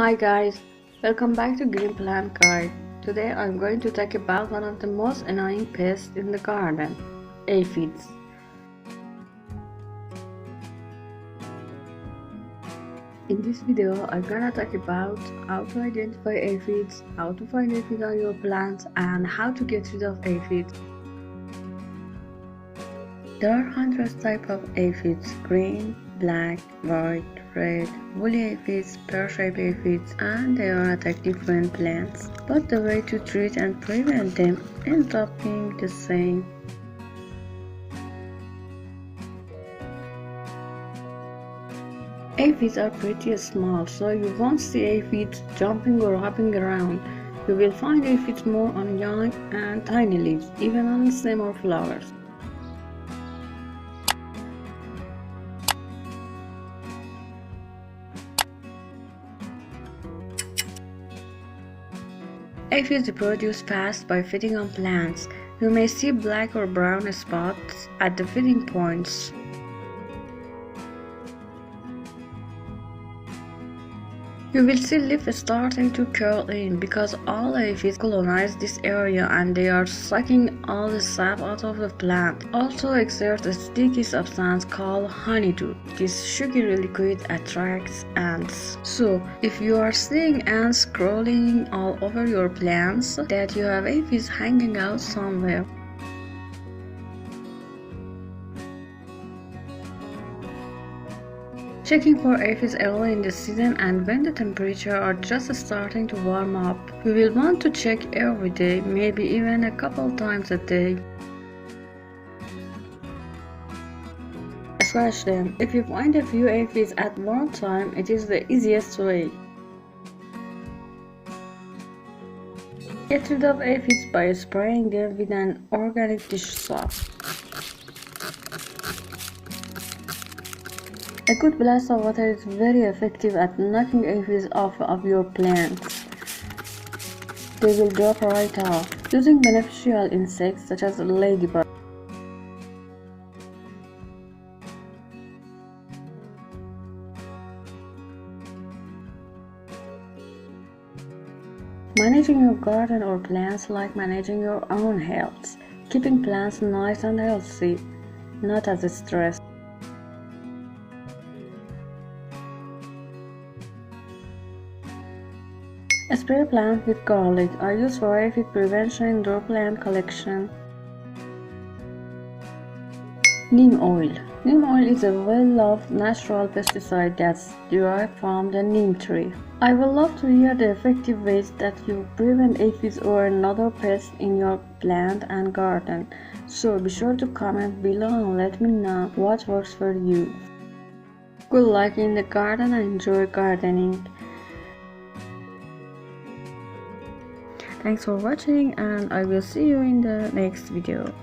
Hi guys, welcome back to Green Plant Guide. Today I'm going to talk about one of the most annoying pests in the garden, aphids. In this video I'm gonna talk about how to identify aphids, how to find aphids on your plants, and how to get rid of aphids. There are hundreds of types of aphids: green, black, white, red, woolly aphids, pear-shaped aphids, and they all attack different plants. But the way to treat and prevent them ends up being the same. Aphids are pretty small, so you won't see aphids jumping or hopping around. You will find aphids more on young and tiny leaves, even on stem or flowers. Aphids reproduce fast by feeding on plants. You may see black or brown spots at the feeding points. You will see leaves starting to curl in because all aphids colonize this area and they are sucking all the sap out of the plant. Also exerts a sticky substance called honeydew. This sugary liquid attracts ants. So, if you are seeing ants crawling all over your plants, that you have aphids hanging out somewhere. Checking for aphids early in the season and when the temperatures are just starting to warm up. You will want to check every day, maybe even a couple times a day. Scratch them. If you find a few aphids at one time, it is the easiest way. Get rid of aphids by spraying them with an organic dish soap. A good blast of water is very effective at knocking aphids off of your plants. They will drop right off. Using beneficial insects such as ladybugs. Managing your garden or plants like managing your own health. Keeping plants nice and healthy, not as a stress. Spray plant with garlic are used for aphid prevention in indoor plant collection. Neem oil. Neem oil is a well-loved natural pesticide that's derived from the neem tree. I would love to hear the effective ways that you prevent aphids or another pest in your plant and garden. So be sure to comment below and let me know what works for you. Good luck in the garden and enjoy gardening. Thanks for watching and I will see you in the next video.